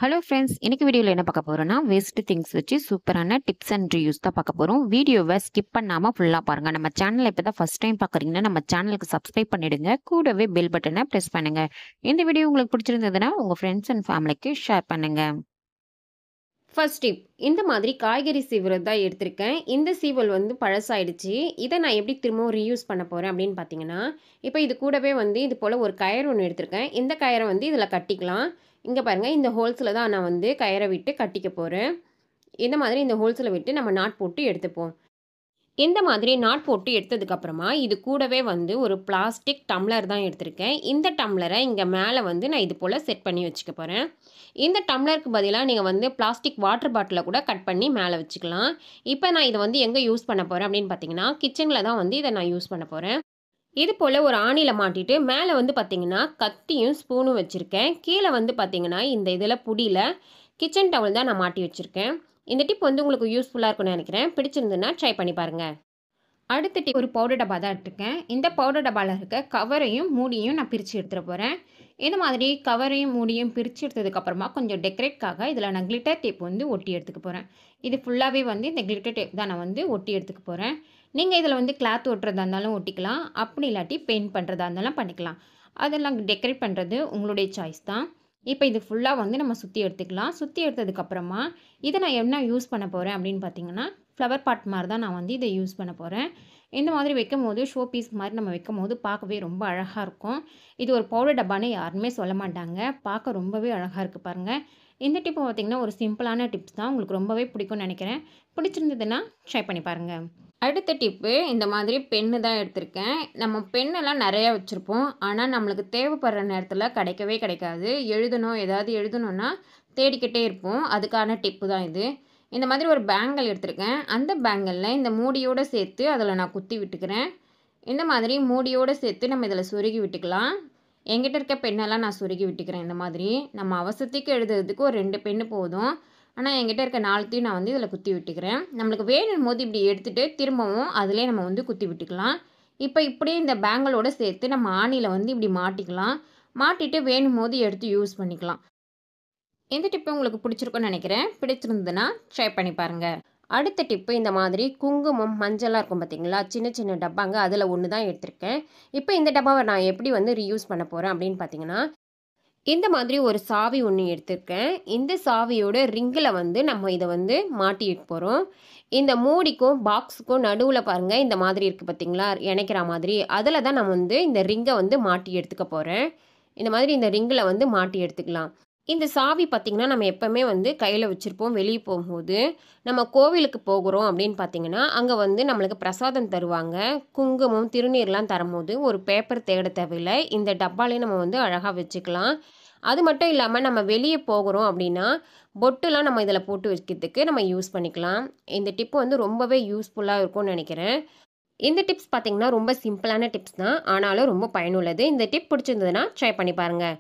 Hello friends, இன்னைக்கு வீடியோவில் என்ன பார்க்க போறோம்னா வேஸ்ட் திங்ஸ் வச்சு சூப்பரான டிப்ஸ் அண்ட் ரிவ்யூஸ் தான் பார்க்க போறோம். வீடியோவை ஸ்கிப் பண்ணாம ஃபுல்லா பாருங்க. நம்ம சேனலை இப்போ தான் ஃபர்ஸ்ட் டைம் பார்க்குறீங்கன்னா நம்ம சேனலுக்கு சப்ஸ்கிரைப் பண்ணிடுங்க. கூடவே பெல் பட்டனை ப்ரெஸ் பண்ணுங்க. இந்த வீடியோ உங்களுக்கு பிடிச்சிருந்ததுன்னா உங்க ஃப்ரெண்ட்ஸ் அண்ட் ஃபேமிலிக்கு ஷேர் பண்ணுங்க. ஃபர்ஸ்ட் டிப், இந்த மாதிரி காய்கறி சீவுறது தான் எடுத்திருக்கேன். இந்த சீவல் வந்து பழசாயிடுச்சு. இதை நான் எப்படி திரும்பவும் ரீயூஸ் பண்ண போகிறேன் அப்படின்னு பார்த்தீங்கன்னா, இப்போ இது கூடவே வந்து இது போல் ஒரு கயிறு ஒன்று எடுத்திருக்கேன். இந்த கயிறை வந்து இதில் கட்டிக்கலாம். இங்கே பாருங்கள், இந்த ஹோல்ஸில் தான் நான் வந்து கயிறை விட்டு கட்டிக்க போகிறேன். இந்த மாதிரி இந்த ஹோல்ஸில் விட்டு நம்ம நாட் போட்டு எடுத்துப்போம். இந்த மாதிரி நாட் போட்டு எடுத்ததுக்கப்புறமா இது கூடவே வந்து ஒரு பிளாஸ்டிக் டம்ளர் தான் எடுத்திருக்கேன். இந்த டம்ளரை இங்கே மேலே வந்து நான் இது போல் செட் பண்ணி வச்சுக்க போகிறேன். இந்த டம்ளருக்கு பதிலாக நீங்கள் வந்து பிளாஸ்டிக் வாட்டர் பாட்டிலை கூட கட் பண்ணி மேலே வச்சுக்கலாம். இப்போ நான் இதை வந்து எங்கே யூஸ் பண்ண போகிறேன் அப்படின்னு பார்த்தீங்கன்னா, கிச்சனில் தான் வந்து இதை நான் யூஸ் பண்ண போகிறேன். இது போல் ஒரு ஆணியில் மாட்டிட்டு மேலே வந்து பார்த்தீங்கன்னா கத்தியும் ஸ்பூனும் வச்சுருக்கேன். கீழே வந்து பார்த்தீங்கன்னா இந்த இதில் புடியில் கிச்சன் டவல் தான் நான் மாட்டி வச்சுருக்கேன். இந்த டிப் வந்து உங்களுக்கு யூஸ்ஃபுல்லாக இருக்கும்னு நினைக்கிறேன். பிடிச்சிருந்துன்னா ட்ரை பண்ணி பாருங்கள். அடுத்த டிப், ஒரு பவுடர் டப்பா தான் எடுத்துருக்கேன். இந்த பவுடர் டப்பாவில் இருக்க கவரையும் மூடியும் நான் பிரித்து எடுத்துகிட்டு போகிறேன். இந்த மாதிரி கவரையும் மூடியும் பிரித்து எடுத்ததுக்கப்புறமா கொஞ்சம் டெக்கரேட்காக இதில் நான் கிளிட்டர் டேப் வந்து ஒட்டி எடுத்துக்க போகிறேன். இது ஃபுல்லாகவே வந்து இந்த கிளிட்டர் டேப் தான் நான் வந்து ஒட்டி எடுத்துக்க போகிறேன். நீங்கள் இதில் வந்து கிளாத் ஒட்டுறதா இருந்தாலும் ஒட்டிக்கலாம், அப்படி இல்லாட்டி பெயிண்ட் பண்ணுறதா இருந்தாலும் பண்ணிக்கலாம். அதெல்லாம் டெக்கரேட் பண்ணுறது உங்களுடைய சாய்ஸ் தான். இப்போ இது ஃபுல்லாக வந்து நம்ம சுற்றி எடுத்துக்கலாம். சுற்றி எடுத்ததுக்கப்புறமா இதை நான் என்ன யூஸ் பண்ண போகிறேன் அப்படின்னு பார்த்தீங்கன்னா, ஃப்ளவர் பாட் மாதிரி தான் நான் வந்து இதை யூஸ் பண்ண போகிறேன். இந்த மாதிரி வைக்கும் போது ஷோ பீஸ் மாதிரி நம்ம வைக்கும் போது பார்க்கவே ரொம்ப அழகாக இருக்கும். இது ஒரு பவுடர் டப்பான்னு யாருமே சொல்ல மாட்டாங்க. பார்க்க ரொம்பவே அழகாக இருக்குது பாருங்கள். இந்த டிப்பு பார்த்திங்கன்னா ஒரு சிம்பிளான டிப்ஸ் தான். உங்களுக்கு ரொம்பவே பிடிக்கும்னு நினைக்கிறேன். பிடிச்சிருந்ததுன்னா ட்ரை பண்ணி பாருங்கள். அடுத்த டிப்பு, இந்த மாதிரி பென்னு தான் எடுத்திருக்கேன். நம்ம பெண்ணெல்லாம் நிறையா வச்சுருப்போம். ஆனால் நம்மளுக்கு தேவைப்படுற நேரத்தில் கிடைக்கவே கிடைக்காது. ஏதாவது எழுதணுன்னா தேடிக்கிட்டே இருப்போம். அதுக்கான டிப்பு தான் இது. இந்த மாதிரி ஒரு பேங்கிள் எடுத்திருக்கேன். அந்த பேங்கிளில் இந்த மூடியோடு சேர்த்து அதில் நான் குத்தி விட்டுக்கிறேன். இந்த மாதிரி மூடியோடு சேர்த்து நம்ம இதில் சொருகி விட்டுக்கலாம். என்கிட்ட இருக்க பெண்ணெல்லாம் நான் சொருகி விட்டுக்கிறேன். இந்த மாதிரி நம்ம அவசரத்துக்கு எழுதுறதுக்கு ஒரு 2 பென்னு போதும். ஆனால் என்கிட்ட இருக்க 4த்தையும் நான் வந்து இதில் குத்தி விட்டுக்கிறேன். நம்மளுக்கு வேணும் போது இப்படி எடுத்துகிட்டு திரும்பவும் அதிலே நம்ம வந்து குத்தி விட்டுக்கலாம். இப்போ இப்படியே இந்த பேங்கிளோடு சேர்த்து நம்ம ஆணியில் வந்து இப்படி மாட்டிக்கலாம். மாட்டிட்டு வேணும் போது எடுத்து யூஸ் பண்ணிக்கலாம். இந்த டிப்பு உங்களுக்கு பிடிச்சிருக்குன்னு நினைக்கிறேன். பிடிச்சிருந்ததுன்னா ட்ரை பண்ணி பாருங்கள். அடுத்த டிப்பு, இந்த மாதிரி குங்குமம் மஞ்சளாக இருக்கும் பார்த்தீங்களா, சின்ன சின்ன டப்பாங்க, அதில் ஒன்று தான் எடுத்திருக்கேன். இப்போ இந்த டப்பாவை நான் எப்படி வந்து ரீயூஸ் பண்ண போகிறேன் அப்படின்னு பார்த்தீங்கன்னா, இந்த மாதிரி ஒரு சாவி ஒன்று எடுத்திருக்கேன். இந்த சாவியோட ரிங்கில் வந்து நம்ம இதை வந்து மாட்டிட்டு போகிறோம். இந்த மூடிக்கும் பாக்ஸுக்கும் நடுவில் பாருங்கள், இந்த மாதிரி இருக்குது பார்த்தீங்களா, இணைக்கிற மாதிரி, அதில் தான் நான் வந்து இந்த ரிங்கை வந்து மாட்டி எடுத்துக்க போகிறேன். இந்த மாதிரி இந்த ரிங்கில் வந்து மாட்டி எடுத்துக்கலாம். இந்த சாவி பார்த்திங்கன்னா நம்ம எப்போவுமே வந்து கையில் வச்சுருப்போம். வெளியே போகும்போது நம்ம கோவிலுக்கு போகிறோம் அப்படின்னு பார்த்திங்கன்னா, அங்கே வந்து நம்மளுக்கு பிரசாதம் தருவாங்க. குங்குமம் திருநீர்லாம் தரும்போது ஒரு பேப்பர் தேட தேவையில்லை. இந்த டப்பாலே நம்ம வந்து அழகாக வச்சுக்கலாம். அது மட்டும் இல்லாமல் நம்ம வெளியே போகிறோம் அப்படின்னா பொட்டுலாம் நம்ம இதில் போட்டு வைக்கிறதுக்கு நம்ம யூஸ் பண்ணிக்கலாம். இந்த டிப்பு வந்து ரொம்பவே யூஸ்ஃபுல்லாக இருக்கும்னு நினைக்கிறேன். இந்த டிப்ஸ் பார்த்திங்கன்னா ரொம்ப சிம்பிளான டிப்ஸ் தான், ஆனாலும் ரொம்ப பயனுள்ளது. இந்த டிப் பிடிச்சிருந்ததுன்னா ட்ரை பண்ணி பாருங்கள்.